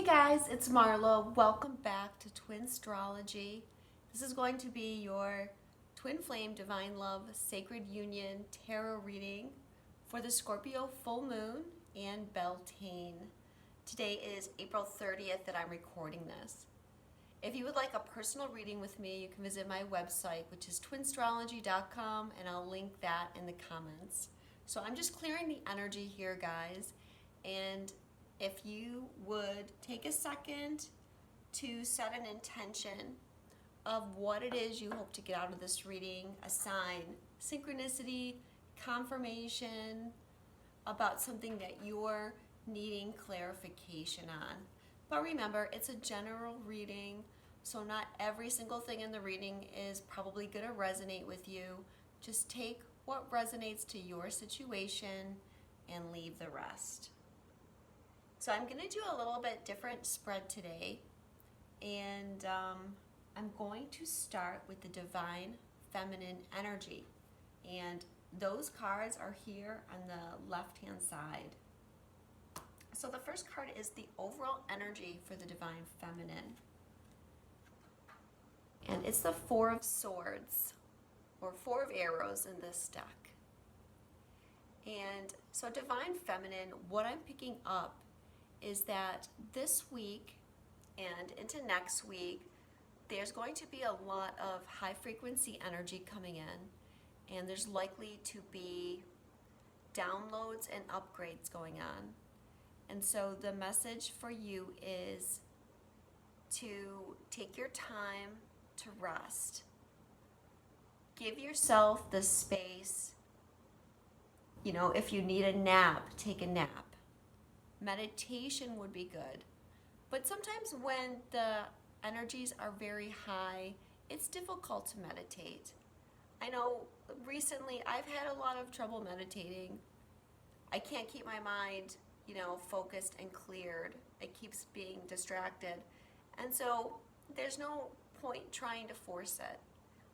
Hey guys, it's Marla. Welcome back to Twinstrology. This is going to be your Twin Flame Divine Love Sacred Union Tarot reading for the Scorpio full moon and Beltane. Today is April 30th that I'm recording this. If you would like a personal reading with me, you can visit my website, which is twinstrology.com, and I'll link that in the comments. So I'm just clearing the energy here, guys, and if you would take a second to set an intention of what it is you hope to get out of this reading, a sign, synchronicity, confirmation about something that you're needing clarification on. But remember, it's a general reading, so not every single thing in the reading is probably going to resonate with you. Just take what resonates to your situation and leave the rest. So I'm going to do a little bit different spread today, and I'm going to start with the Divine Feminine Energy, and those cards are here on the left-hand side. So the first card is the overall energy for the Divine Feminine, and it's the Four of Swords, or Four of Arrows in this deck. And so Divine Feminine, what I'm picking up is that this week and into next week, there's going to be a lot of high frequency energy coming in, and there's likely to be downloads and upgrades going on. And so the message for you is to take your time to rest. Give yourself the space. If you need a nap, take a nap. Meditation would be good. But sometimes when the energies are very high, it's difficult to meditate. I know recently I've had a lot of trouble meditating. I can't keep my mind, focused and cleared. It keeps being distracted. And so there's no point trying to force it.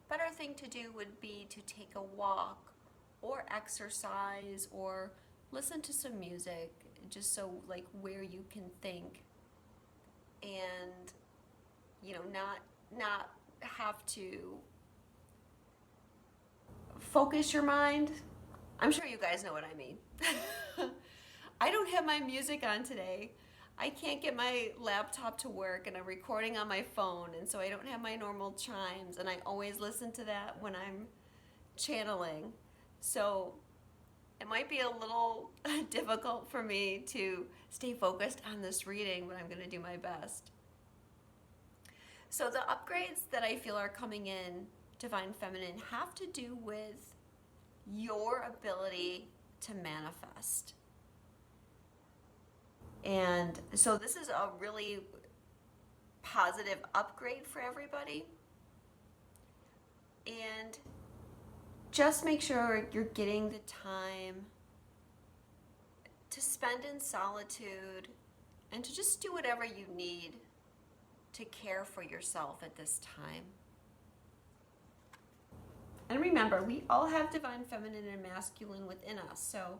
Better thing to do would be to take a walk or exercise or listen to some music, just so where you can think and not have to focus your mind. I'm sure you guys know what I mean. I don't have my music on today. I can't get my laptop to work, and I'm recording on my phone, and so I don't have my normal chimes, and I always listen to that when I'm channeling. So it might be a little difficult for me to stay focused on this reading, but I'm going to do my best. So the upgrades that I feel are coming in, Divine Feminine, have to do with your ability to manifest. And so this is a really positive upgrade for everybody. And just make sure you're getting the time to spend in solitude and to just do whatever you need to care for yourself at this time. And remember, we all have Divine Feminine and Masculine within us, so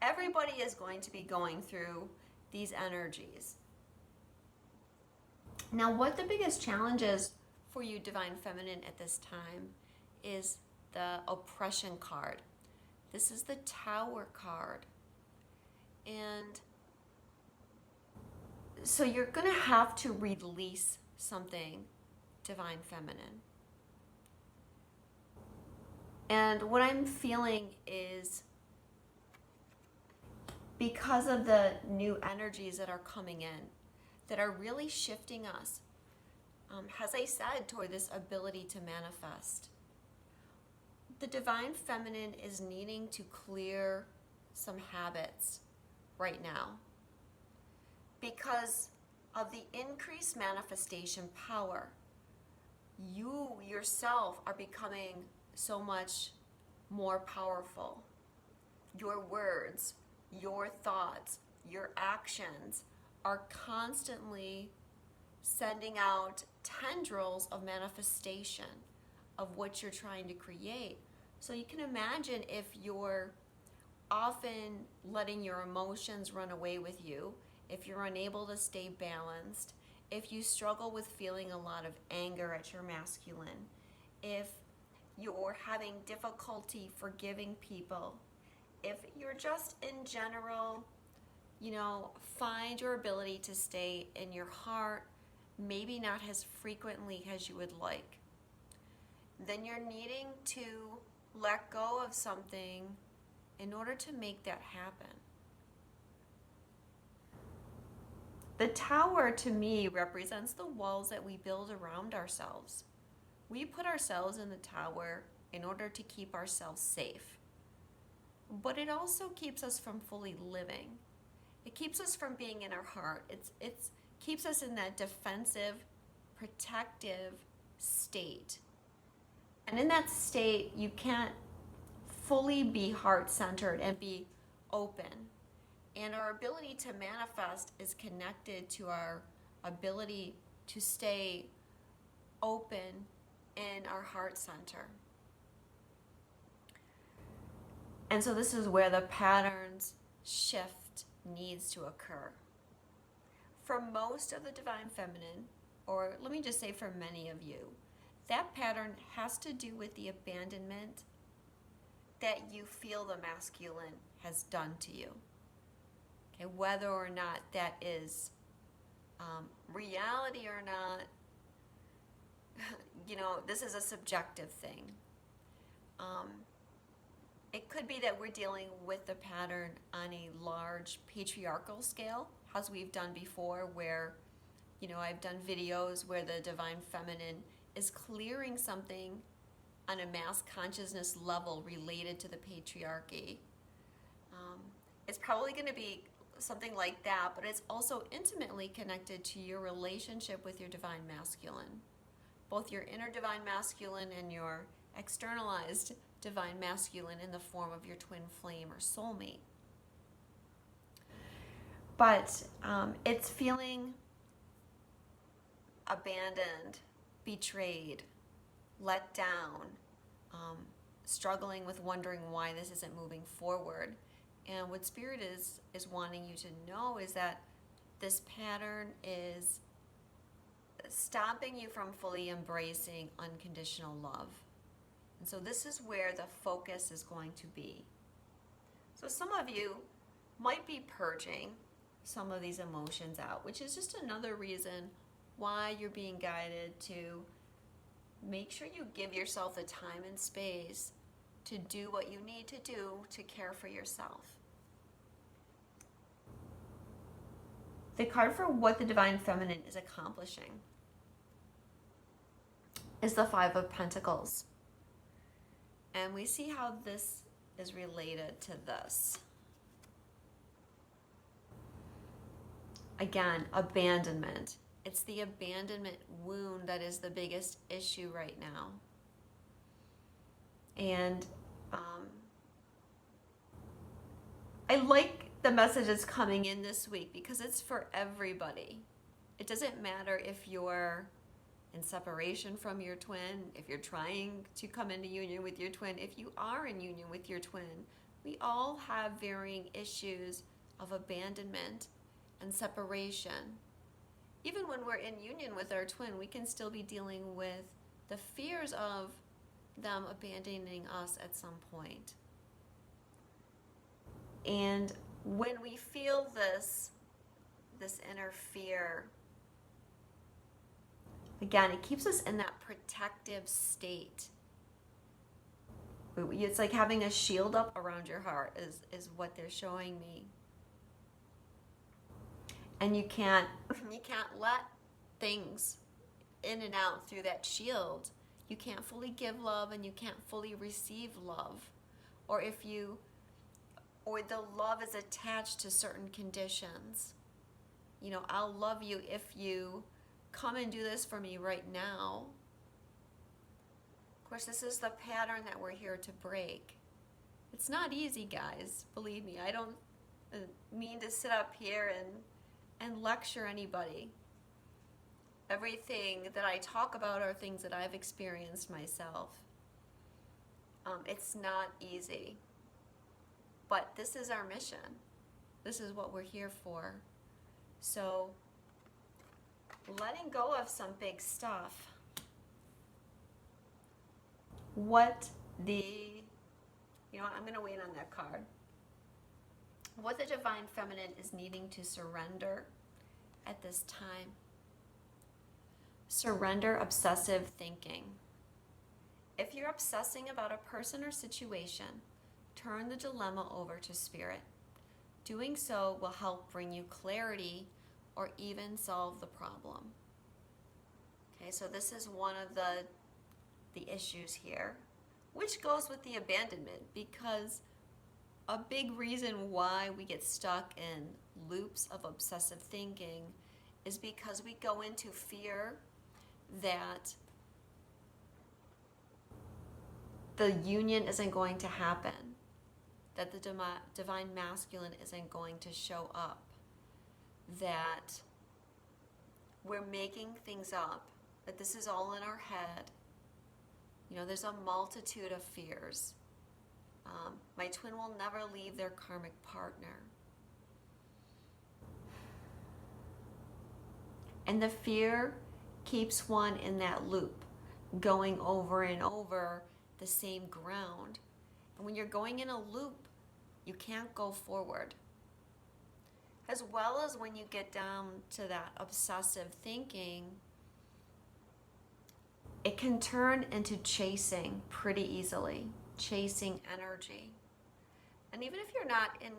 everybody is going to be going through these energies. Now, what the biggest challenge is for you, Divine Feminine, at this time is the oppression card. This is the Tower card. And so you're going to have to release something, Divine Feminine. And what I'm feeling is, because of the new energies that are coming in, that are really shifting us, as I said, toward this ability to manifest, the Divine Feminine is needing to clear some habits right now because of the increased manifestation power. You yourself are becoming so much more powerful. Your words, your thoughts, your actions are constantly sending out tendrils of manifestation of what you're trying to create. So you can imagine if you're often letting your emotions run away with you if you're unable to stay balanced, if you struggle with feeling a lot of anger at your masculine, if you're having difficulty forgiving people, if you're just in general, find your ability to stay in your heart, maybe not as frequently as you would like, then you're needing to let go of something in order to make that happen. The tower, to me, represents the walls that we build around ourselves. We put ourselves in the tower in order to keep ourselves safe. But it also keeps us from fully living. It keeps us from being in our heart. It keeps us in that defensive, protective state. And in that state, you can't fully be heart-centered and be open. And our ability to manifest is connected to our ability to stay open in our heart center. And so this is where the patterns shift needs to occur. For most of the divine feminine, or let me just say for many of you, that pattern has to do with the abandonment that you feel the masculine has done to you. Okay, whether or not that is reality or not, this is a subjective thing. It could be that we're dealing with the pattern on a large patriarchal scale, as we've done before, where, I've done videos where the divine feminine is clearing something on a mass consciousness level related to the patriarchy. It's probably going to be something like that, but it's also intimately connected to your relationship with your divine masculine, both your inner divine masculine and your externalized divine masculine in the form of your twin flame or soulmate. But it's feeling abandoned, betrayed, let down, struggling with wondering why this isn't moving forward. And what Spirit is wanting you to know is that this pattern is stopping you from fully embracing unconditional love. And so this is where the focus is going to be. So some of you might be purging some of these emotions out, which is just another reason why you're being guided to make sure you give yourself the time and space to do what you need to do to care for yourself. The card for what the divine feminine is accomplishing is the Five of Pentacles. And we see how this is related to this. Again, abandonment. It's the abandonment wound that is the biggest issue right now. And I like the message that's coming in this week because it's for everybody. It doesn't matter if you're in separation from your twin, if you're trying to come into union with your twin, if you are in union with your twin. We all have varying issues of abandonment and separation. Even when we're in union with our twin, we can still be dealing with the fears of them abandoning us at some point. And when we feel this inner fear, again, it keeps us in that protective state. It's like having a shield up around your heart is what they're showing me. And you can't let things in and out through that shield. You can't fully give love and you can't fully receive love. Or the love is attached to certain conditions. I'll love you if you come and do this for me right now. Of course, this is the pattern that we're here to break. It's not easy, guys. Believe me, I don't mean to sit up here and lecture anybody. Everything that I talk about are things that I've experienced myself. It's not easy. But this is our mission. This is what we're here for. So letting go of some big stuff. I'm going to wait on that card. What the Divine Feminine is needing to surrender at this time. Surrender obsessive thinking. If you're obsessing about a person or situation, turn the dilemma over to Spirit. Doing so will help bring you clarity or even solve the problem. Okay, so this is one of the issues here, which goes with the abandonment, because a big reason why we get stuck in loops of obsessive thinking is because we go into fear that the union isn't going to happen, that the divine masculine isn't going to show up, that we're making things up, that this is all in our head. There's a multitude of fears. My twin will never leave their karmic partner. And the fear keeps one in that loop, going over and over the same ground. And when you're going in a loop, you can't go forward. As well as when you get down to that obsessive thinking, it can turn into chasing pretty easily, chasing energy. And even if you're not in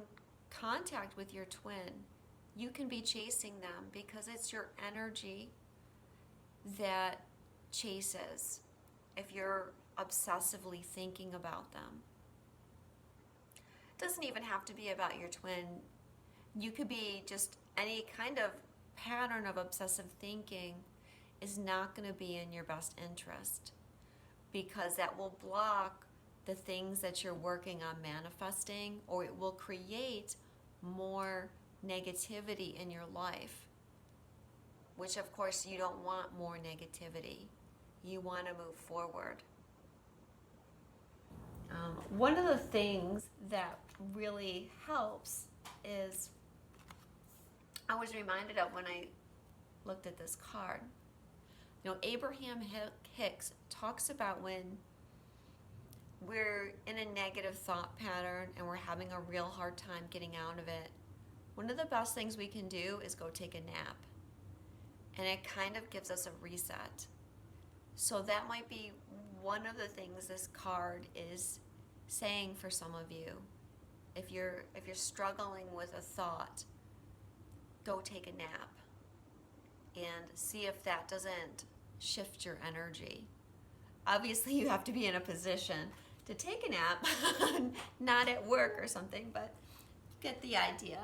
contact with your twin, you can be chasing them because it's your energy that chases if you're obsessively thinking about them. It doesn't even have to be about your twin. You could be just any kind of pattern of obsessive thinking is not going to be in your best interest, because that will block the things that you're working on manifesting, or it will create more negativity in your life, which of course you don't want more negativity. You want to move forward. One of the things that really helps is, I was reminded of when I looked at this card. Abraham Hicks talks about when we're in a negative thought pattern and we're having a real hard time getting out of it. One of the best things we can do is go take a nap. And it kind of gives us a reset. So that might be one of the things this card is saying for some of you. If you're struggling with a thought, go take a nap and see if that doesn't shift your energy. Obviously, you have to be in a position to take a nap, not at work or something, but get the idea.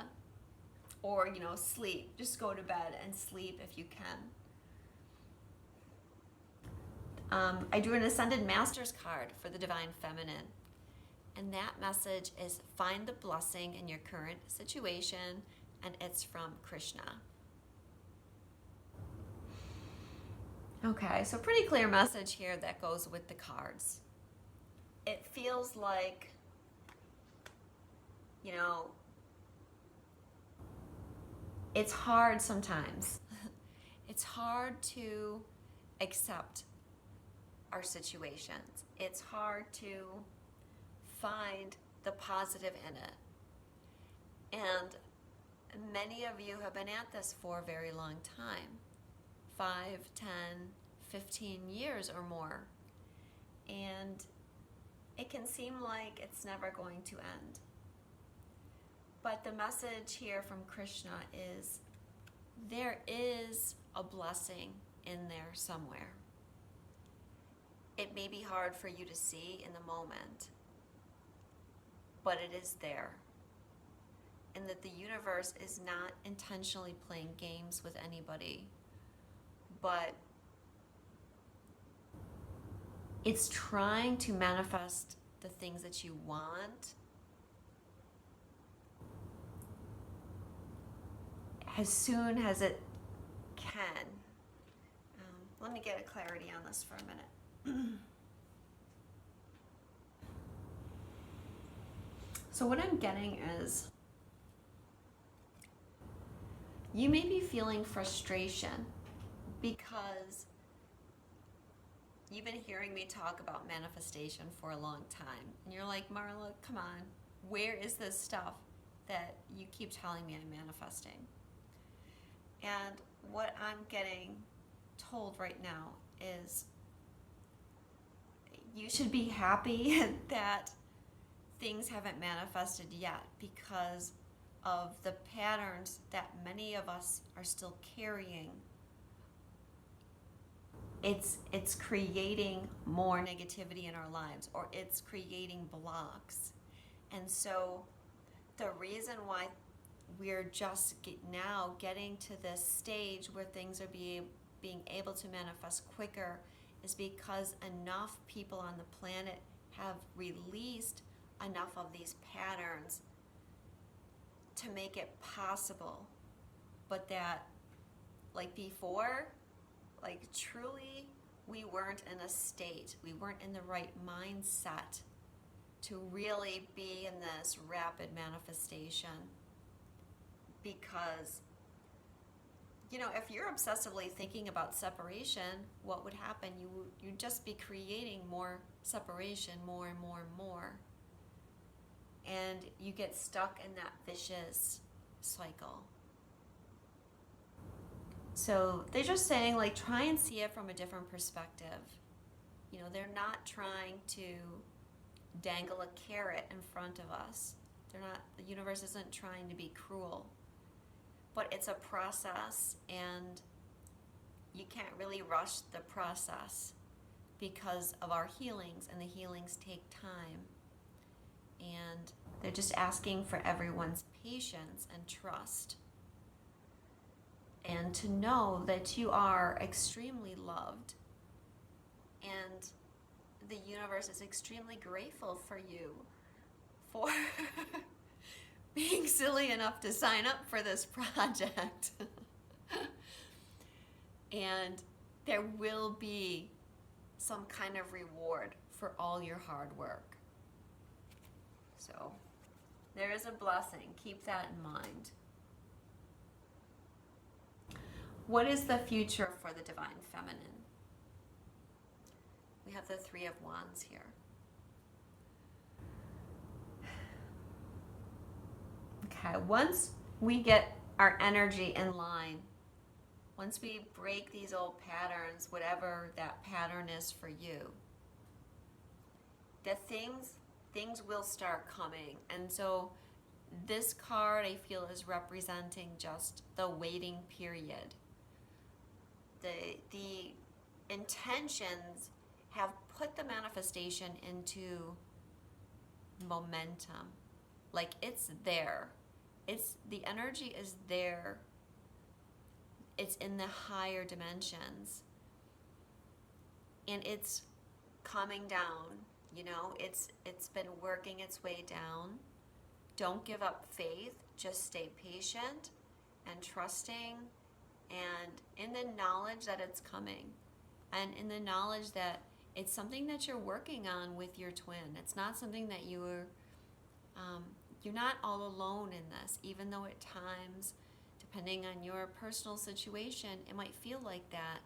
Or, sleep. Just go to bed and sleep if you can. I drew an Ascended Masters card for the Divine Feminine. And that message is find the blessing in your current situation, and it's from Krishna. Okay, so pretty clear message here that goes with the cards. It feels like, it's hard sometimes. It's hard to accept our situations. It's hard to find the positive in it. And many of you have been at this for a very long time. 5, 10, 15 years or more. And it can seem like it's never going to end. But the message here from Krishna is there is a blessing in there somewhere. It may be hard for you to see in the moment, but it is there. And that the universe is not intentionally playing games with anybody, but it's trying to manifest the things that you want as soon as it can. Let me get a clarity on this for a minute. So what I'm getting is you may be feeling frustration because you've been hearing me talk about manifestation for a long time. And you're like, Marla, come on, where is this stuff that you keep telling me I'm manifesting? And what I'm getting told right now is you should be happy that things haven't manifested yet because of the patterns that many of us are still carrying. It's creating more negativity in our lives, or it's creating blocks. And so the reason why we're just now getting to this stage where things are being able to manifest quicker is because enough people on the planet have released enough of these patterns to make it possible. But that, like before, like truly, we weren't in a state, we weren't in the right mindset to really be in this rapid manifestation. Because, you know, if you're obsessively thinking about separation, what would happen? You'd just be creating more separation, more and more and more. And you get stuck in that vicious cycle. So they're just saying, like, try and see it from a different perspective. You know, they're not trying to dangle a carrot in front of us. The universe isn't trying to be cruel. But it's a process, and you can't really rush the process because of our healings, and the healings take time. And they're just asking for everyone's patience and trust. And to know that you are extremely loved, and the universe is extremely grateful for you for being silly enough to sign up for this project. And there will be some kind of reward for all your hard work. So there is a blessing. Keep that in mind. What is the future for the Divine Feminine? We have the Three of Wands here. Okay, once we get our energy in line, once we break these old patterns, whatever that pattern is for you, the things will start coming. And so this card, I feel, is representing just the waiting period. The intentions have put the manifestation into momentum. Like, it's there. The energy is there. It's in the higher dimensions. And it's coming down, you know, it's been working its way down. Don't give up faith. Just stay patient and trusting, and in the knowledge that it's coming, and in the knowledge that it's something that you're working on with your twin. It's not something that you're not all alone in this, even though at times, depending on your personal situation, it might feel like that.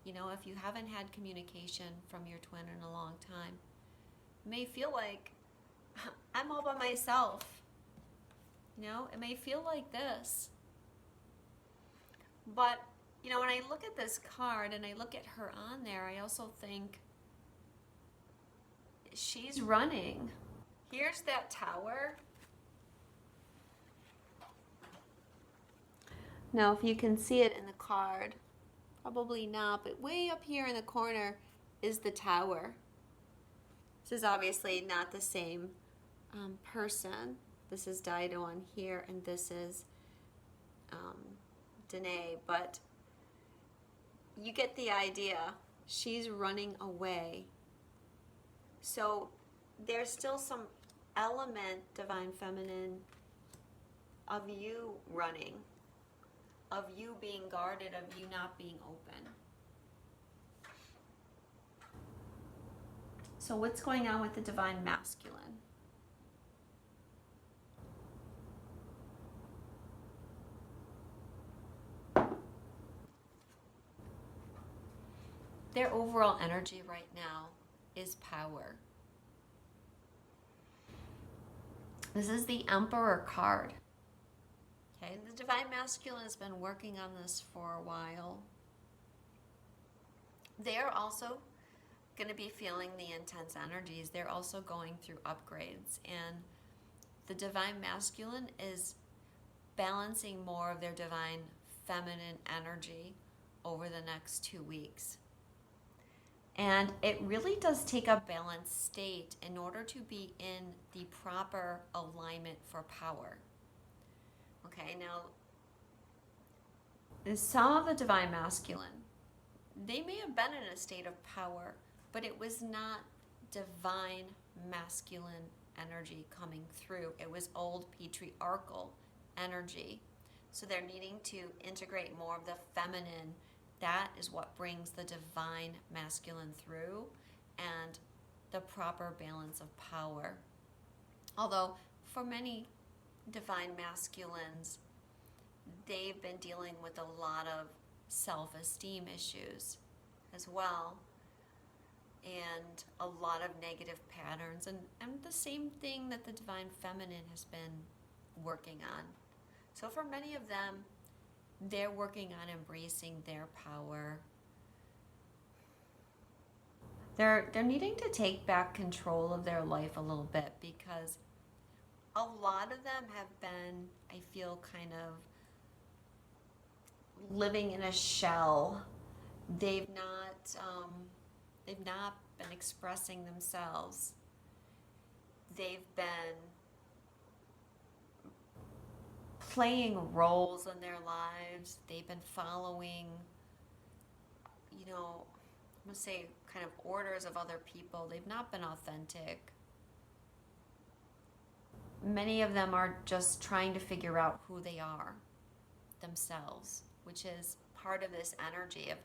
You know, if you haven't had communication from your twin in a long time, it may feel like I'm all by myself. You know, it may feel like this. But, you know, when I look at this card and I look at her on there, I also think she's running. Here's that tower. Now, if you can see it in the card, probably not, but way up here in the corner is the tower. This is obviously not the same person. This is Dido on here, and this is Danae, but you get the idea. She's running away. So there's still some element, Divine Feminine, of you running, of you being guarded, of you not being open. So what's going on with the Divine Masculine? their overall energy right now is power. This is the Emperor card. Okay, the Divine Masculine has been working on this for a while. They're also going to be feeling the intense energies. They're also going through upgrades, and the Divine Masculine is balancing more of their Divine Feminine energy over the next 2 weeks. And it really does take a balanced state in order to be in the proper alignment for power. Okay, now, some of the Divine Masculine, they may have been in a state of power, but it was not Divine Masculine energy coming through. It was old patriarchal energy. So they're needing to integrate more of the feminine. That is what brings the Divine Masculine through, and the proper balance of power. Although for many Divine Masculines, they've been dealing with a lot of self-esteem issues as well, and a lot of negative patterns, and the same thing that the Divine Feminine has been working on. So for many of them, they're working on embracing their power. They're needing to take back control of their life a little bit, because a lot of them have been, I feel, kind of living in a shell. They've not been expressing themselves. They've been playing roles in their lives. They've been following, I'm gonna say, kind of orders of other people. They've not been authentic. Many of them are just trying to figure out who they are themselves, which is part of this energy of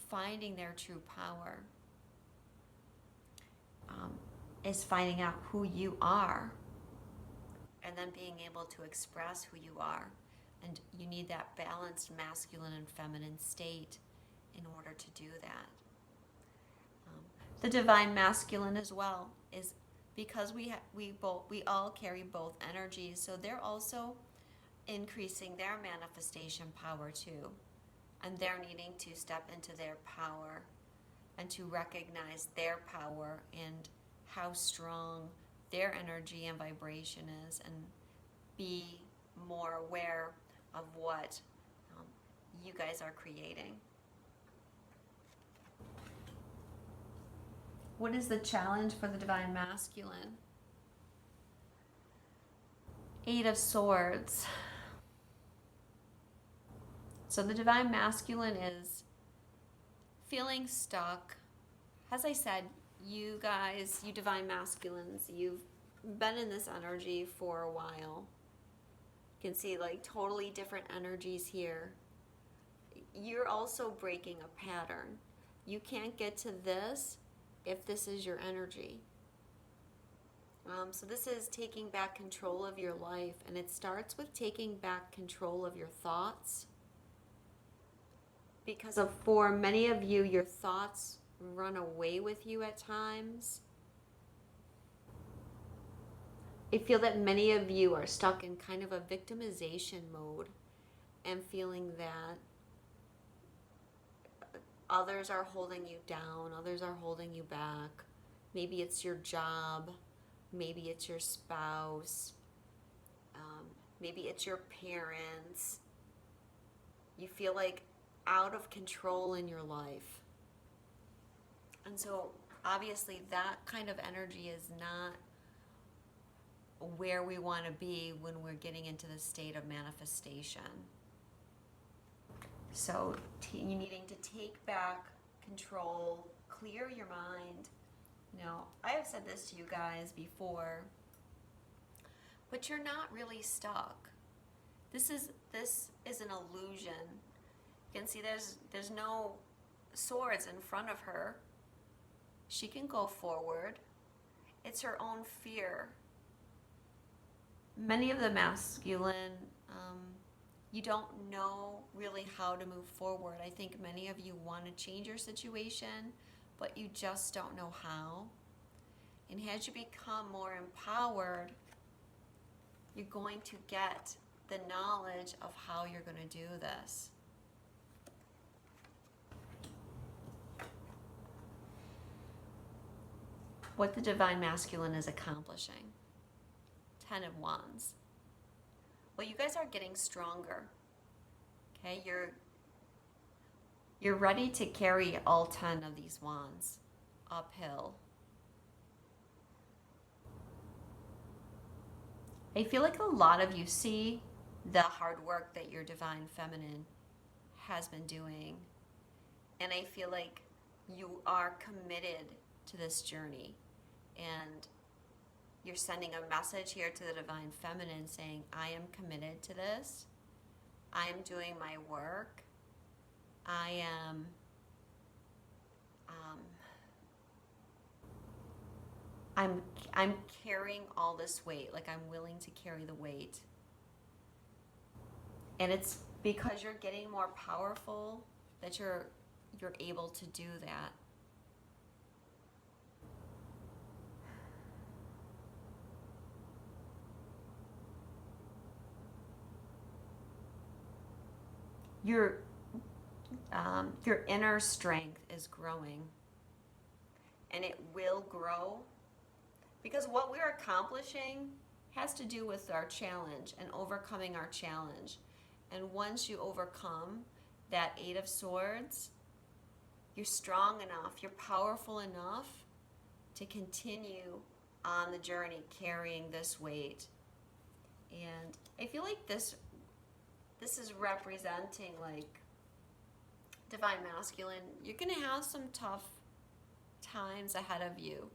finding their true power. Is finding out who you are, and then being able to express who you are. And you need that balanced masculine and feminine state in order to do that. The Divine Masculine as well is, because we all carry both energies, so they're also increasing their manifestation power too, and they're needing to step into their power and to recognize their power and how strong their energy and vibration is, and be more aware of what you guys are creating. What is the challenge for the Divine Masculine? 8 of Swords. So the Divine Masculine is feeling stuck. As I said, you guys, you Divine Masculines, you've been in this energy for a while. You can see like totally different energies here. You're also breaking a pattern. You can't get to this if this is your energy. So this is taking back control of your life, and it starts with taking back control of your thoughts. Because for many of you, your thoughts run away with you at times. I feel that many of you are stuck in kind of a victimization mode and feeling that others are holding you down, others are holding you back. Maybe it's your job, maybe it's your spouse, maybe it's your parents. You feel like out of control in your life. And so obviously that kind of energy is not where we want to be when we're getting into the state of manifestation. So you needing to take back control, clear your mind. I have said this to you guys before, but you're not really stuck. This is an illusion. You can see there's no swords in front of her. She can go forward. It's her own fear. Many of the masculine You don't know really how to move forward. I think many of you want to change your situation, but you just don't know how. And as you become more empowered, you're going to get the knowledge of how you're going to do this. What the Divine Masculine is accomplishing. 10 of Wands. Well, you guys are getting stronger. Okay, you're ready to carry all 10 of these wands uphill. I feel like a lot of you see the hard work that your Divine Feminine has been doing. And I feel like you are committed to this journey. And you're sending a message here to the Divine Feminine saying, I am committed to this. I am doing my work. I'm carrying all this weight, like I'm willing to carry the weight. And it's because you're getting more powerful that you're able to do that. Your inner strength is growing, and it will grow, because what we're accomplishing has to do with our challenge and overcoming our challenge. And once you overcome that 8 of Swords, you're strong enough, you're powerful enough to continue on the journey carrying this weight. And I feel like this is representing like Divine Masculine. You're going to have some tough times ahead of you,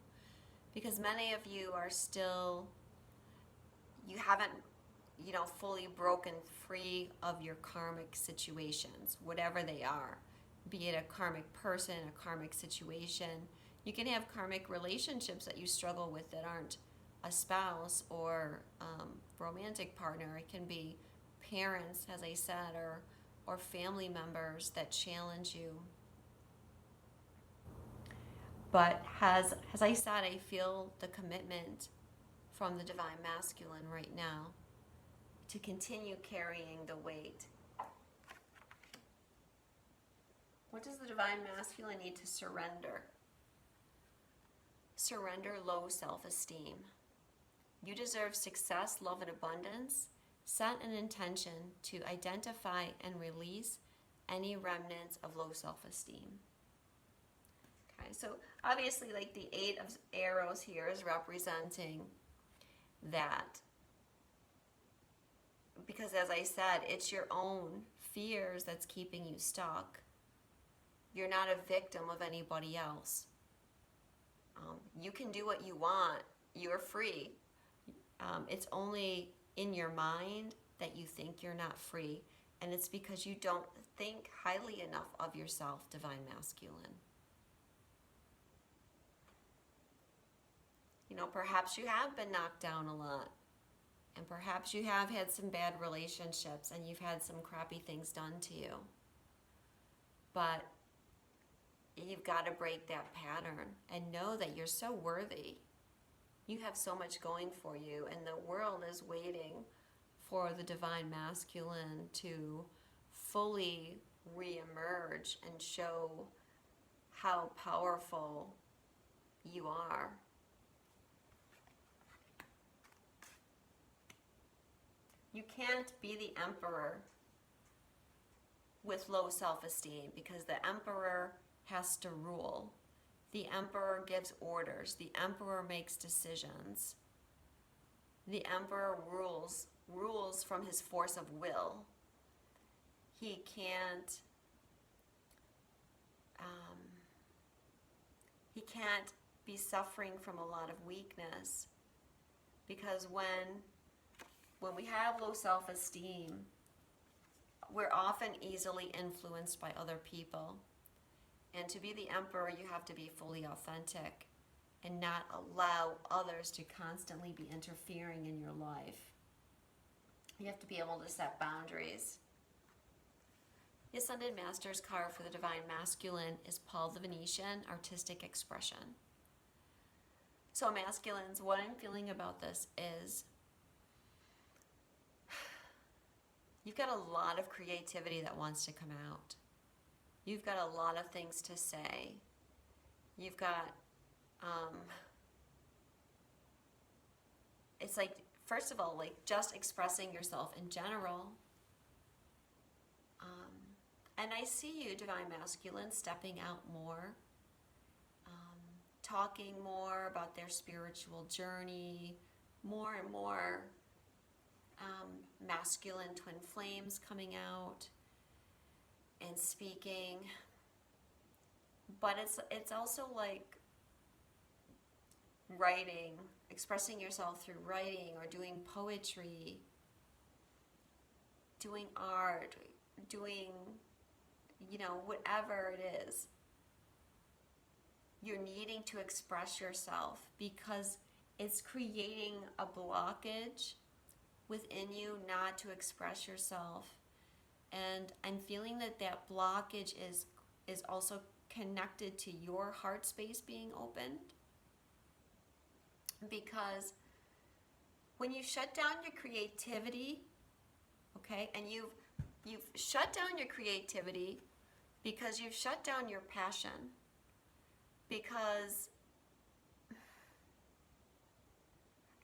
because many of you are still, you haven't, fully broken free of your karmic situations, whatever they are, be it a karmic person, a karmic situation. You can have karmic relationships that you struggle with that aren't a spouse or romantic partner. It can be parents, as I said, or family members that challenge you. But as I said, I feel the commitment from the Divine Masculine right now to continue carrying the weight. What does the Divine Masculine need to surrender? Surrender low self-esteem. You deserve success, love, and abundance. Set an intention to identify and release any remnants of low self-esteem. Okay, so obviously like the 8 of Arrows here is representing that. Because as I said, it's your own fears that's keeping you stuck. You're not a victim of anybody else. You can do what you want. You're free. It's only in your mind that you think you're not free. And it's because you don't think highly enough of yourself, Divine Masculine. Perhaps you have been knocked down a lot. And perhaps you have had some bad relationships and you've had some crappy things done to you. But you've got to break that pattern and know that you're so worthy. You have so much going for you, and the world is waiting for the Divine Masculine to fully reemerge and show how powerful you are. You can't be the Emperor with low self-esteem, because the Emperor has to rule. The Emperor gives orders. The Emperor makes decisions. The Emperor rules from his force of will. He can't be suffering from a lot of weakness, because when we have low self-esteem, we're often easily influenced by other people. And to be the Emperor, you have to be fully authentic and not allow others to constantly be interfering in your life. You have to be able to set boundaries. The Ascended Masters card for the Divine Masculine is Paul the Venetian, Artistic Expression. So masculines, what I'm feeling about this is you've got a lot of creativity that wants to come out. You've got a lot of things to say. You've got, it's like, first of all, like just expressing yourself in general. And I see you, Divine Masculine, stepping out more, talking more about their spiritual journey, more and more masculine twin flames coming out and speaking. But it's also like writing, expressing yourself through writing or doing poetry, doing art, doing, whatever it is. You're needing to express yourself because it's creating a blockage within you not to express yourself. And I'm feeling that blockage is also connected to your heart space being opened. Because when you shut down your creativity, okay, and you've shut down your creativity because you've shut down your passion, because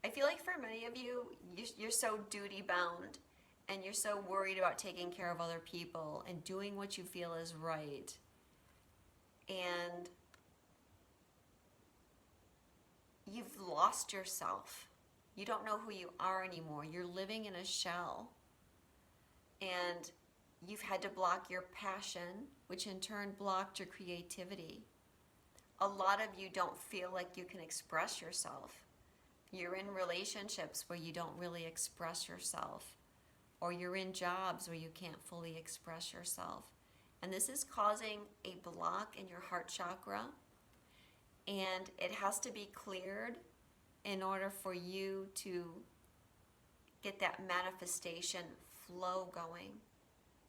I feel like for many of you, you're so duty bound and you're so worried about taking care of other people and doing what you feel is right. And you've lost yourself. You don't know who you are anymore. You're living in a shell. And you've had to block your passion, which in turn blocked your creativity. A lot of you don't feel like you can express yourself. You're in relationships where you don't really express yourself. Or you're in jobs where you can't fully express yourself. And this is causing a block in your heart chakra. And it has to be cleared in order for you to get that manifestation flow going.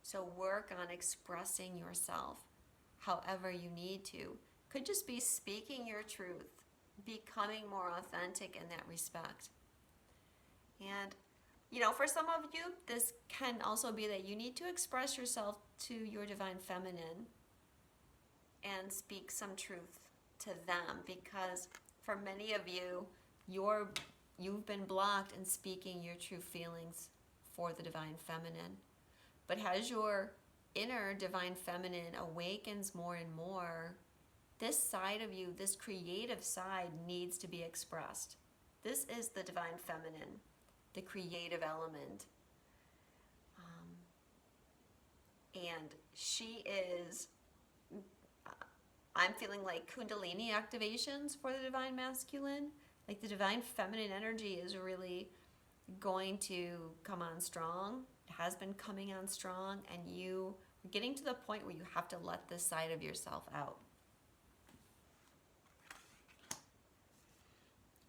So work on expressing yourself however you need to. Could just be speaking your truth, becoming more authentic in that respect. And, for some of you, this can also be that you need to express yourself to your divine feminine and speak some truth to them, because for many of you, you've been blocked in speaking your true feelings for the divine feminine. But as your inner divine feminine awakens more and more, this side of you, this creative side, needs to be expressed. This is the divine feminine, the creative element. And she is, I'm feeling like Kundalini activations for the divine masculine. Like the divine feminine energy is really going to come on strong. It has been coming on strong, and you are getting to the point where you have to let this side of yourself out.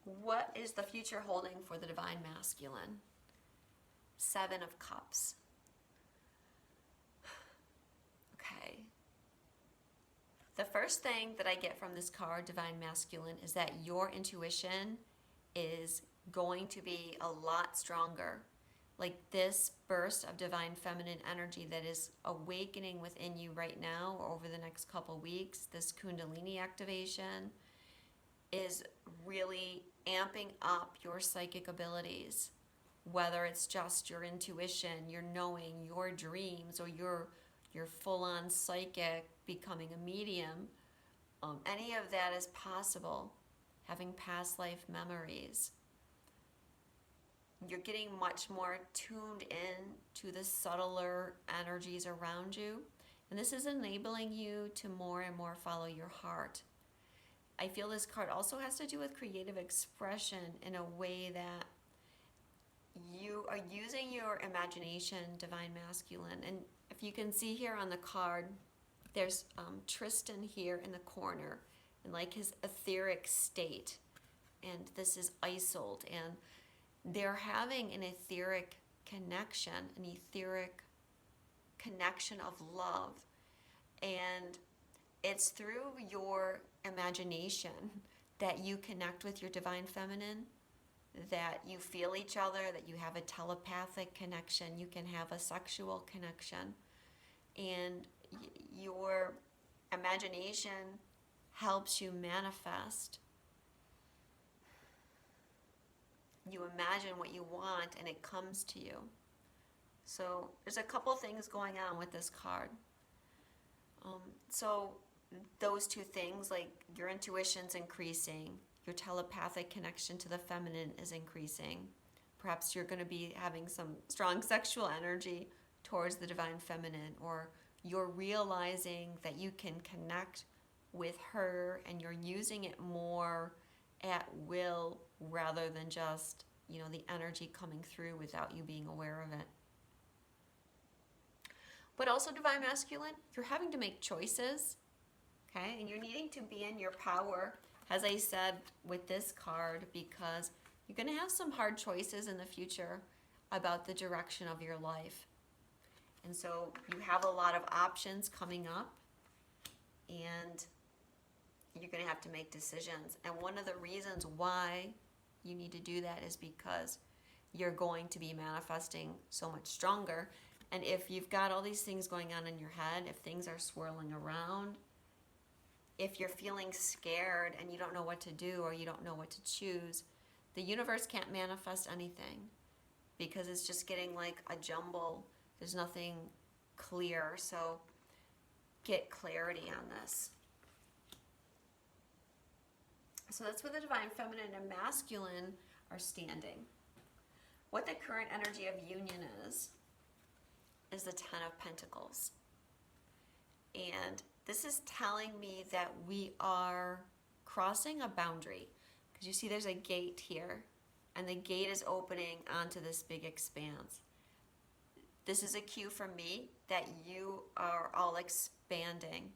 What is the future holding for the divine masculine? 7 of Cups. Okay. The first thing that I get from this card, divine masculine, is that your intuition is going to be a lot stronger. Like this burst of divine feminine energy that is awakening within you right now or over the next couple weeks, this Kundalini activation is really amping up your psychic abilities. Whether it's just your intuition, your knowing, your dreams, or your full-on psychic becoming a medium, any of that is possible. Having past life memories. You're getting much more tuned in to the subtler energies around you. And this is enabling you to more and more follow your heart. I feel this card also has to do with creative expression in a way that you are using your imagination, divine masculine. And if you can see here on the card, there's Tristan here in the corner in like his etheric state. And this is Isolde. And they're having an etheric connection, an etheric connection of love. And it's through your imagination that you connect with your divine feminine, that you feel each other, that you have a telepathic connection, you can have a sexual connection. And your imagination helps you manifest. You imagine what you want and it comes to you. So there's a couple things going on with this card. So those two things, like your intuition's increasing, your telepathic connection to the feminine is increasing. Perhaps you're going to be having some strong sexual energy towards the divine feminine, or you're realizing that you can connect with her and you're using it more at will rather than just, the energy coming through without you being aware of it. But also divine masculine, you're having to make choices, okay? And you're needing to be in your power, as I said with this card, because you're going to have some hard choices in the future about the direction of your life. And so you have a lot of options coming up, and you're going to have to make decisions. And one of the reasons why you need to do that is because you're going to be manifesting so much stronger. And if you've got all these things going on in your head, if things are swirling around, if you're feeling scared and you don't know what to do or you don't know what to choose, the universe can't manifest anything because it's just getting like a jumble. There's nothing clear. So get clarity on this. So that's where the divine feminine and masculine are standing. What the current energy of union is the Ten of Pentacles. And this is telling me that we are crossing a boundary. Because you see there's a gate here, and the gate is opening onto this big expanse. This is a cue for me that you are all expanding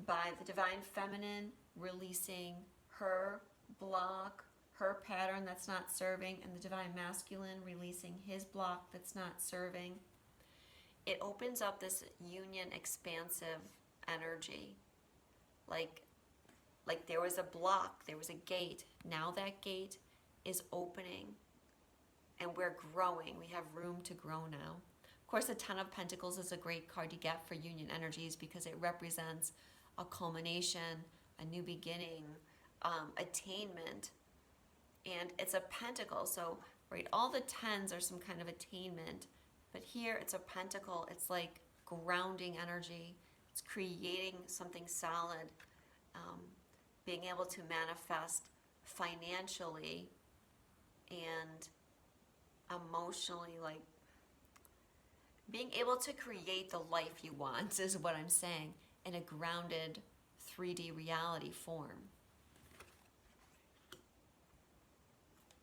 by the divine feminine releasing her block, her pattern that's not serving, and the divine masculine releasing his block that's not serving. It opens up this union expansive energy. Like there was a block, there was a gate. Now that gate is opening and we're growing. We have room to grow now. Of course, the Ten of Pentacles is a great card to get for union energies because it represents a culmination, a new beginning, attainment. And it's a pentacle, so right, all the tens are some kind of attainment. But here it's a pentacle. It's like grounding energy. It's creating something solid, being able to manifest financially and emotionally, like being able to create the life you want is what I'm saying in a grounded 3D reality form.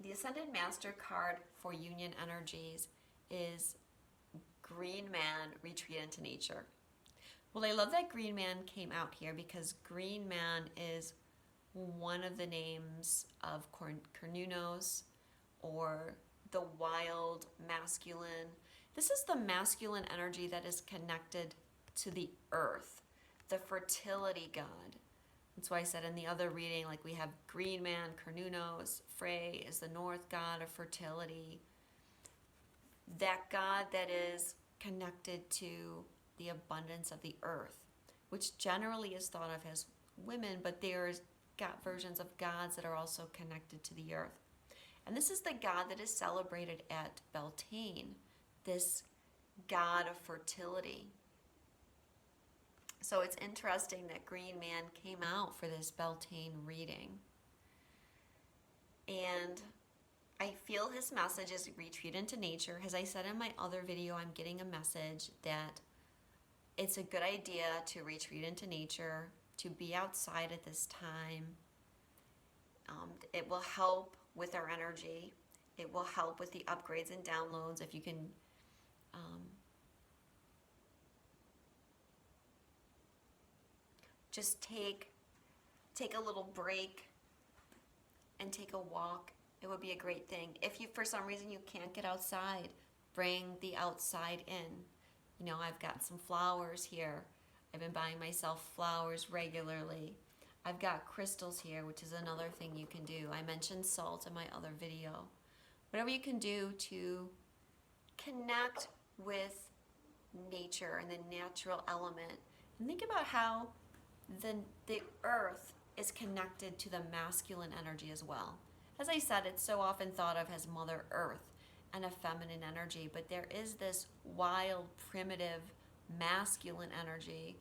The Ascended Master card for union energies is Green Man, Retreat into Nature. Well, I love that Green Man came out here because Green Man is one of the names of Cornunos, or the wild masculine. This is the masculine energy that is connected to the earth, the fertility god. That's why I said in the other reading, like we have Green Man, Cornunos, Frey is the north god of fertility. That god that is connected to the abundance of the earth, which generally is thought of as women, but there's got versions of gods that are also connected to the earth. And this is the god that is celebrated at Beltane, this god of fertility. So it's interesting that Green Man came out for this Beltane reading. And I feel his message is retreat into nature. As I said in my other video, I'm getting a message that it's a good idea to retreat into nature, to be outside at this time. It will help with our energy. It will help with the upgrades and downloads if you can just take a little break and take a walk. It would be a great thing. If you, for some reason, you can't get outside, bring the outside in. I've got some flowers here. I've been buying myself flowers regularly. I've got crystals here, which is another thing you can do. I mentioned salt in my other video. Whatever you can do to connect with nature and the natural element. And think about how the earth is connected to the masculine energy as well. As I said, it's so often thought of as Mother Earth and a feminine energy, but there is this wild, primitive, masculine energy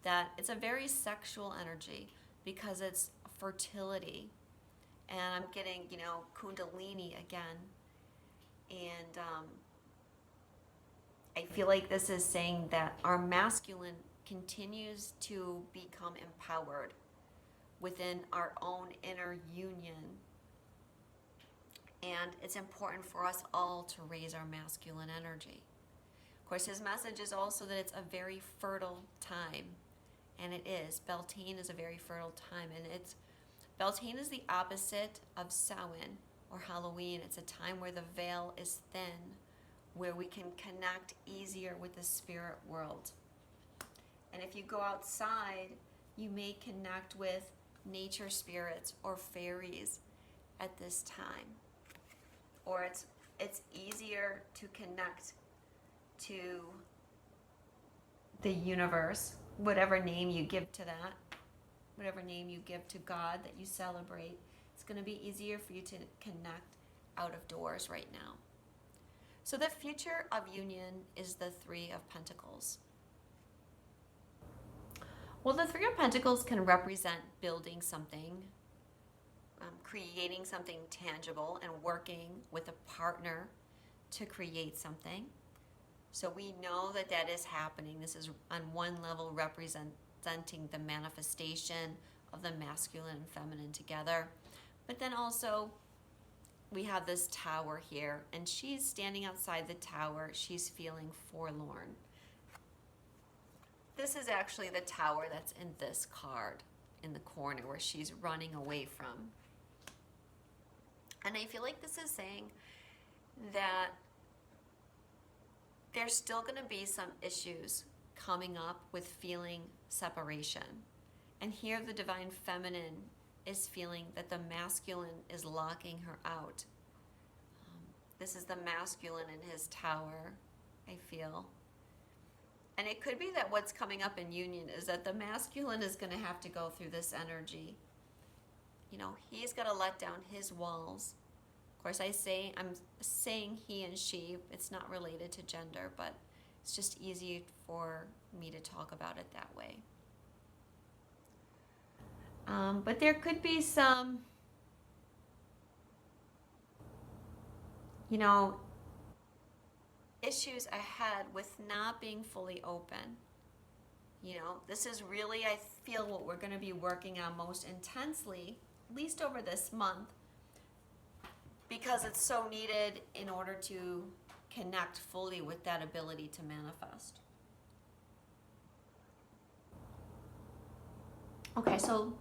that it's a very sexual energy because it's fertility. And I'm getting, Kundalini again. And I feel like this is saying that our masculine continues to become empowered within our own inner union. And it's important for us all to raise our masculine energy. Of course, his message is also that it's a very fertile time. And it is. Beltane is a very fertile time. And Beltane is the opposite of Samhain or Halloween. It's a time where the veil is thin, where we can connect easier with the spirit world. And if you go outside, you may connect with nature spirits or fairies at this time. Or it's easier to connect to the universe, whatever name you give to that, whatever name you give to God that you celebrate. It's going to be easier for you to connect out of doors right now. So the future of union is the Three of Pentacles. Well, the Three of Pentacles can represent building something, creating something tangible, and working with a partner to create something. So we know that that is happening. This is on one level representing the manifestation of the masculine and feminine together. But then also we have this tower here, and she's standing outside the tower. She's feeling forlorn. This is actually the tower that's in this card in the corner where she's running away from. And I feel like this is saying that there's still going to be some issues coming up with feeling separation. And here the divine feminine is feeling that the masculine is locking her out. This is the masculine in his tower, I feel. And it could be that what's coming up in union is that the masculine is going to have to go through this energy. He's got to let down his walls. Of course, I'm saying he and she. It's not related to gender, but it's just easy for me to talk about it that way. But there could be some, issues ahead with not being fully open. This is really, I feel, what we're going to be working on most intensely, at least over this month, because it's so needed in order to connect fully with that ability to manifest. Okay, so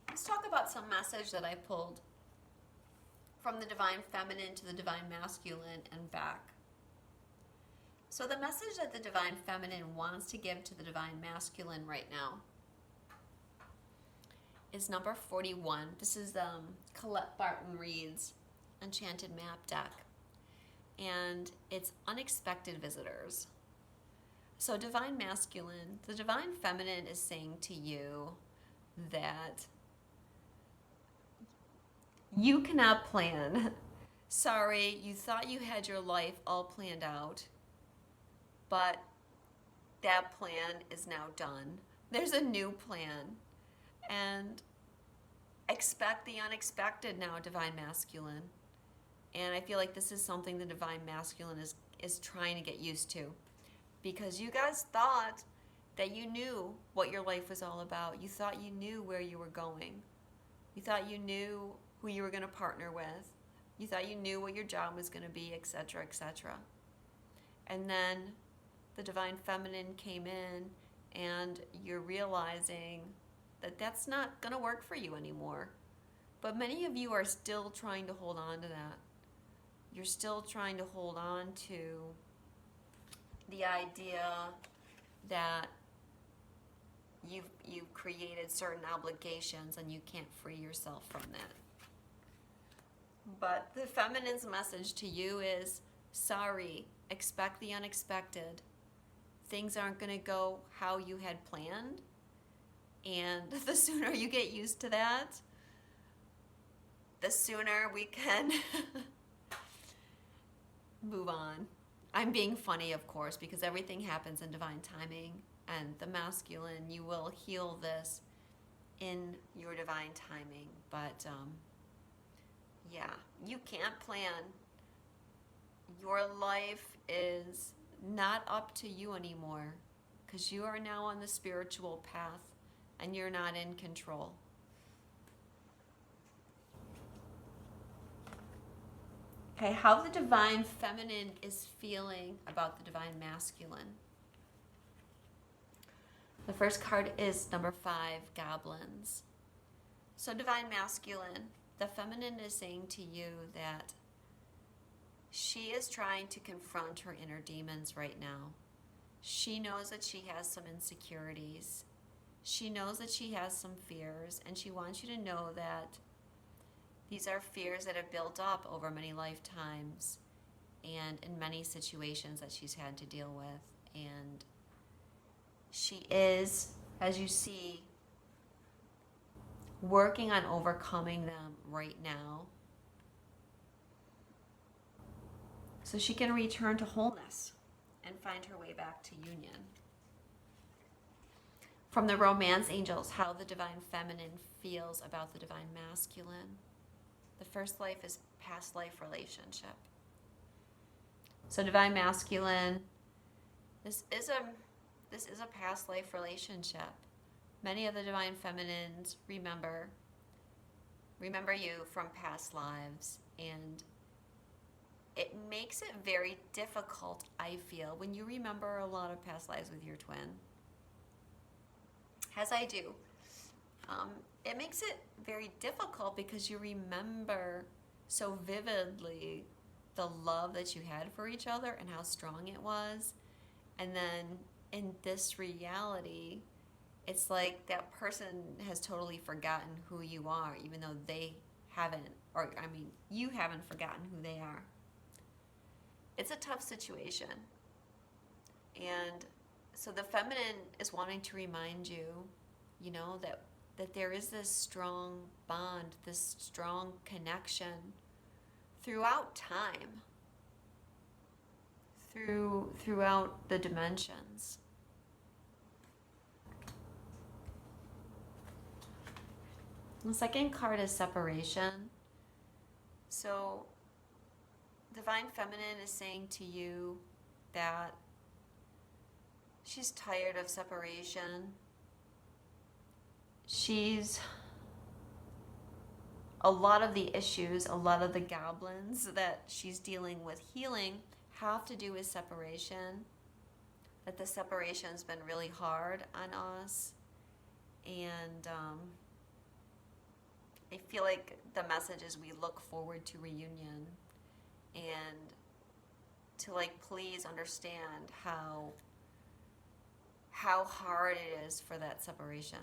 let's talk about some message that I pulled from the divine feminine to the divine masculine and back. So the message that the divine feminine wants to give to the divine masculine right now is number 41. This is Colette Barton Reed's Enchanted Map deck. And it's unexpected visitors. So divine masculine, the divine feminine is saying to you that you cannot plan. Sorry, you thought you had your life all planned out, but that plan is now done. There's a new plan. And expect the unexpected now, divine masculine. And I feel like this is something the divine masculine is trying to get used to. Because you guys thought that you knew what your life was all about. You thought you knew where you were going. You thought you knew who you were going to partner with. You thought you knew what your job was going to be, etc., etc. And then the divine feminine came in, and you're realizing that that's not going to work for you anymore. But many of you are still trying to hold on to that. You're still trying to hold on to the idea that you've created certain obligations and you can't free yourself from that. But the feminine's message to you is, sorry, expect the unexpected. Things aren't going to go how you had planned. And the sooner you get used to that, the sooner we can move on. I'm being funny, of course, because everything happens in divine timing. And the masculine, you will heal this in your divine timing. But yeah, you can't plan. Your life is not up to you anymore, because you are now on the spiritual path and you're not in control. Okay, how the divine feminine is feeling about the divine masculine. The first card is number 5, goblins. So divine masculine, the feminine is saying to you that she is trying to confront her inner demons right now. She knows that she has some insecurities. She knows that she has some fears, and she wants you to know that these are fears that have built up over many lifetimes and in many situations that she's had to deal with. And she is, as you see, working on overcoming them right now, so she can return to wholeness and find her way back to union. From the romance angels, how the divine feminine feels about the divine masculine. The first life is past life relationship. So divine masculine, this is a past life relationship. Many of the divine feminines remember you from past lives, and it makes it very difficult, I feel, when you remember a lot of past lives with your twin, as I do. It makes it very difficult because you remember so vividly the love that you had for each other and how strong it was. And then in this reality, it's like that person has totally forgotten who you are, even though they haven't, you haven't forgotten who they are. It's a tough situation. And so the feminine is wanting to remind you, that there is this strong bond, this strong connection throughout time, throughout the dimensions. The second card is separation. So divine feminine is saying to you that she's tired of separation. A lot of the issues, a lot of the goblins that she's dealing with healing have to do with separation. That the separation's been really hard on us. And I feel like the message is we look forward to reunion, and to please understand how hard it is for that separation.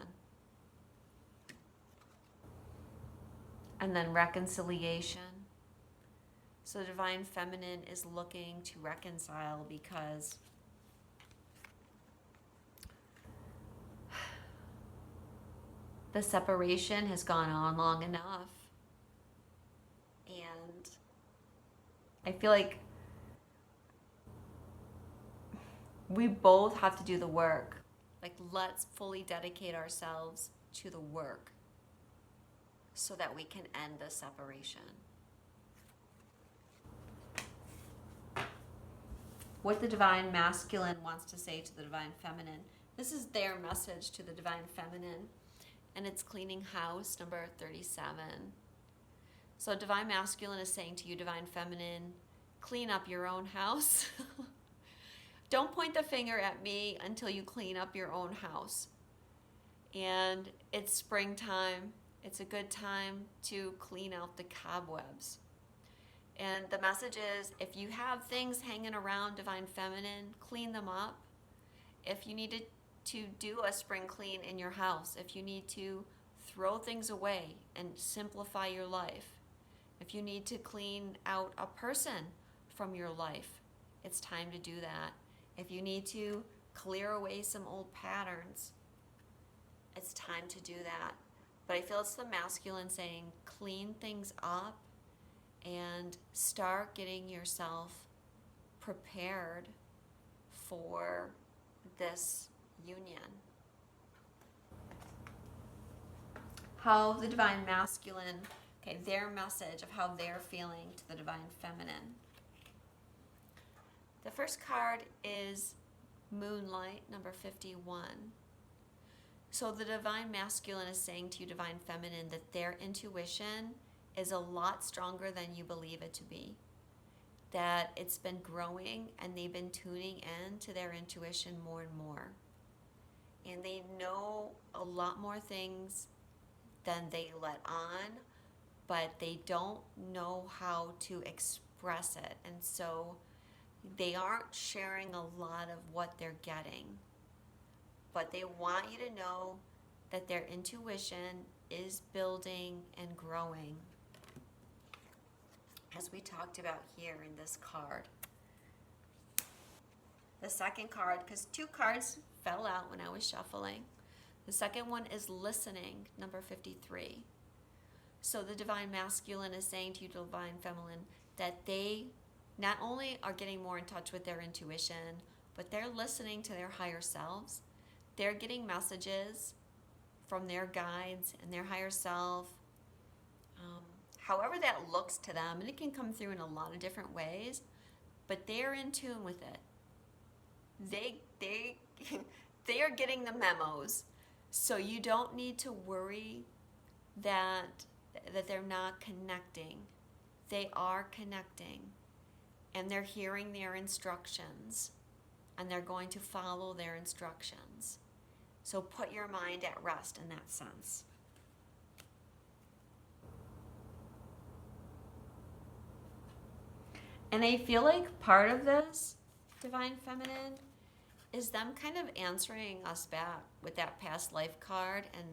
And then reconciliation. So the divine feminine is looking to reconcile because the separation has gone on long enough. And I feel like we both have to do the work. Let's fully dedicate ourselves to the work so that we can end the separation. What the divine masculine wants to say to the divine feminine. This is their message to the divine feminine, and it's cleaning house number 37. So divine masculine is saying to you, divine feminine, clean up your own house. Don't point the finger at me until you clean up your own house. And it's springtime. It's a good time to clean out the cobwebs. And the message is, if you have things hanging around Divine Feminine, clean them up. If you needed to do a spring clean in your house, if you need to throw things away and simplify your life, if you need to clean out a person from your life, it's time to do that. If you need to clear away some old patterns, it's time to do that. But I feel it's the masculine saying, clean things up and start getting yourself prepared for this union. How the Divine Masculine, okay, their message of how they're feeling to the Divine Feminine. The first card is Moonlight, number 51. So the Divine Masculine is saying to you, Divine Feminine, that their intuition is a lot stronger than you believe it to be. That it's been growing and they've been tuning in to their intuition more and more. And they know a lot more things than they let on, but they don't know how to express it. And so they aren't sharing a lot of what they're getting. But they want you to know that their intuition is building and growing, as we talked about here in this card. The second card, because 2 cards fell out when I was shuffling. The second one is Listening, number 53. So the Divine Masculine is saying to you, Divine Feminine, that they not only are getting more in touch with their intuition, but they're listening to their higher selves. They're getting messages from their guides and their higher self, however that looks to them, and it can come through in a lot of different ways, but they're in tune with it. They are getting the memos, so you don't need to worry that they're not connecting. They are connecting, and they're hearing their instructions, and they're going to follow their instructions. So put your mind at rest in that sense. And I feel like part of this, Divine Feminine, is them kind of answering us back with that past life card. And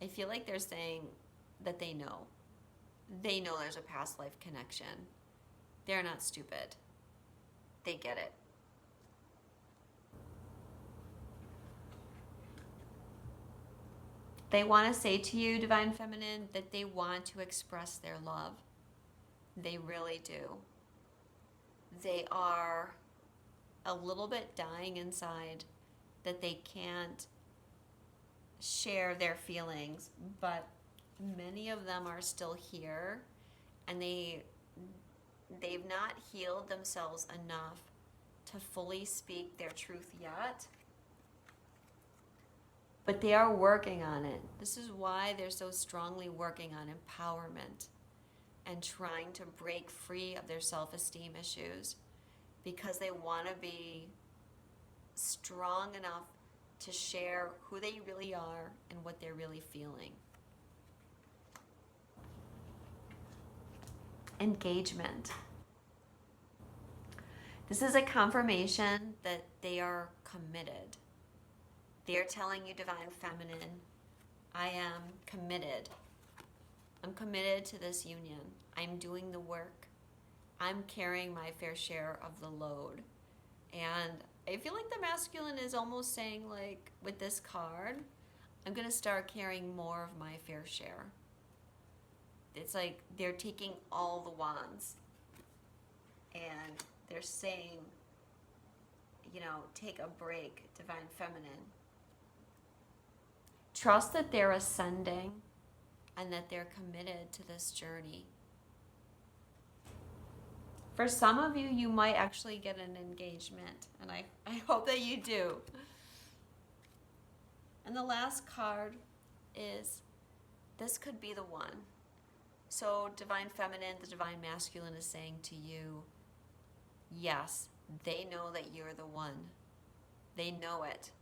I feel like they're saying that they know. They know there's a past life connection. They're not stupid. They get it. They want to say to you, Divine Feminine, that they want to express their love. They really do. They are a little bit dying inside that they can't share their feelings, but many of them are still here, and they've not healed themselves enough to fully speak their truth yet. But they are working on it. This is why they're so strongly working on empowerment and trying to break free of their self-esteem issues, because they want to be strong enough to share who they really are and what they're really feeling. Engagement. This is a confirmation that they are committed. They're telling you, Divine Feminine, I am committed. I'm committed to this union. I'm doing the work. I'm carrying my fair share of the load. And I feel like the masculine is almost saying, like, with this card, I'm going to start carrying more of my fair share. It's like they're taking all the wands and they're saying, you know, take a break, Divine Feminine. Trust that they're ascending and that they're committed to this journey. For some of you, you might actually get an engagement, and I hope that you do. And the last card is, this could be the one. So Divine Feminine, the Divine Masculine is saying to you, yes, they know that you're the one. They know it.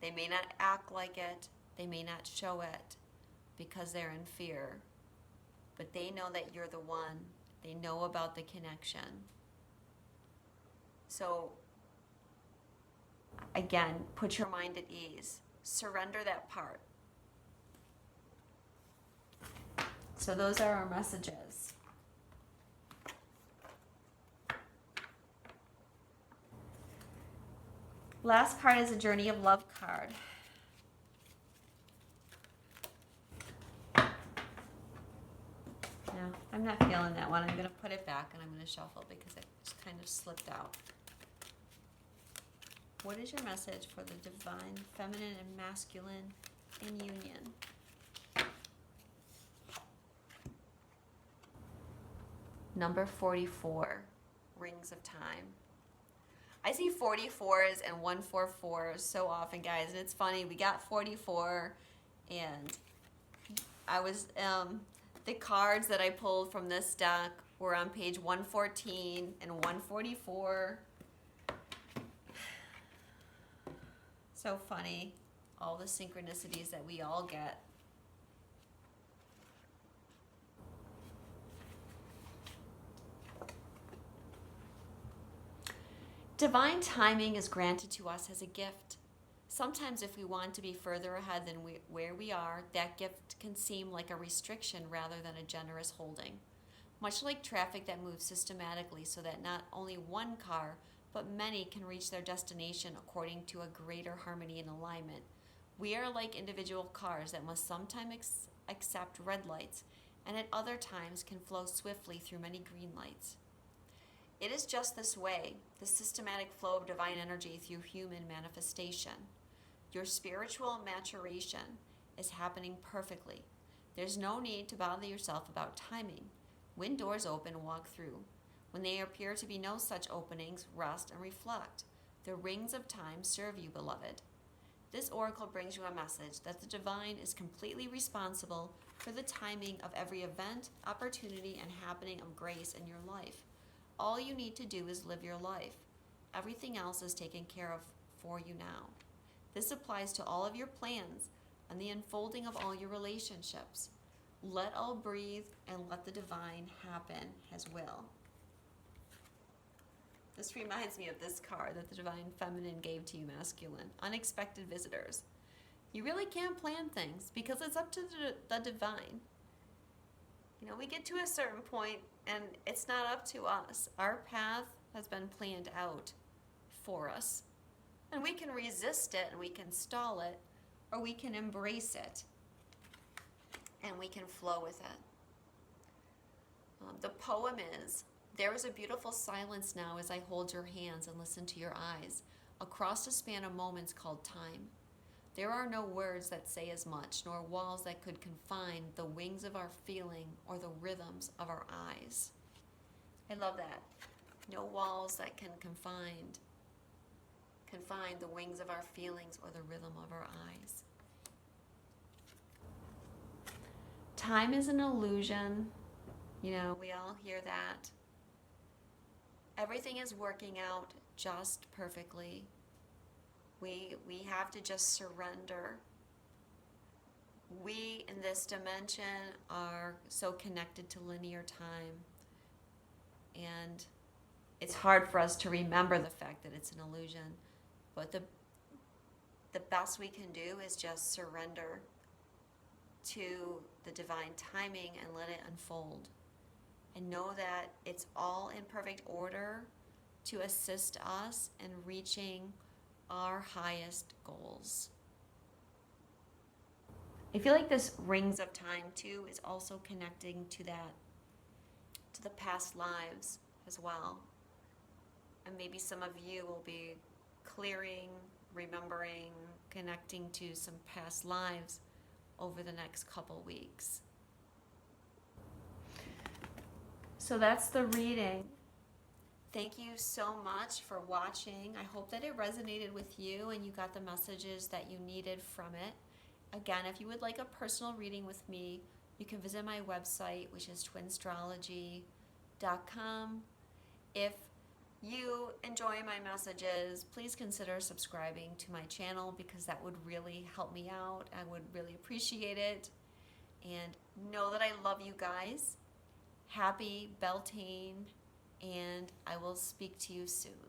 They may not act like it. They may not show it because they're in fear. But they know that you're the one, They know about the connection. So, again, put your mind at ease. Surrender that part. So those are our messages. Last card is a Journey of Love card. No, I'm not feeling that one. I'm going to put it back and I'm going to shuffle because it just kind of slipped out. What is your message for the divine, feminine, and masculine in union? Number 44, Rings of Time. I see 44s and 144s so often, guys, and it's funny. We got 44, and I was the cards that I pulled from this deck were on page 114 and 144. So funny, all the synchronicities that we all get. Divine timing is granted to us as a gift. Sometimes if we want to be further ahead than where we are, that gift can seem like a restriction rather than a generous holding. Much like traffic that moves systematically so that not only one car, but many can reach their destination according to a greater harmony and alignment. We are like individual cars that must sometimes accept red lights and at other times can flow swiftly through many green lights. It is just this way, the systematic flow of divine energy through human manifestation. Your spiritual maturation is happening perfectly. There's no need to bother yourself about timing. When doors open, walk through. When there appear to be no such openings, rest and reflect. The rings of time serve you, beloved. This oracle brings you a message that the divine is completely responsible for the timing of every event, opportunity, and happening of grace in your life. All you need to do is live your life. Everything else is taken care of for you now. This applies to all of your plans and the unfolding of all your relationships. Let all breathe and let the divine happen His will. This reminds me of this card that the divine feminine gave to you, masculine. Unexpected visitors. You really can't plan things because it's up to the divine. You know, we get to a certain point and it's not up to us. Our path has been planned out for us. And we can resist it and we can stall it, or we can embrace it and we can flow with it. The poem is, there is a beautiful silence now as I hold your hands and listen to your eyes, across a span of moments called time. There are no words that say as much, nor walls that could confine the wings of our feeling or the rhythms of our eyes. I love that. No walls that can confine the wings of our feelings or the rhythm of our eyes. Time is an illusion. You know, we all hear that. Everything is working out just perfectly. We have to just surrender. We in this dimension are so connected to linear time, and it's hard for us to remember the fact that it's an illusion. But the best we can do is just surrender to the divine timing and let it unfold. And know that it's all in perfect order to assist us in reaching our highest goals. I feel like this Rings of Time too is also connecting to that, to the past lives as well. And maybe some of you will be clearing, remembering, connecting to some past lives over the next couple weeks. So that's the reading. Thank you so much for watching. I hope that it resonated with you and you got the messages that you needed from it. Again, if you would like a personal reading with me, you can visit my website, which is twinstrology.com. If you enjoy my messages, please consider subscribing to my channel because that would really help me out. I would really appreciate it. And know that I love you guys. Happy Beltane, and I will speak to you soon.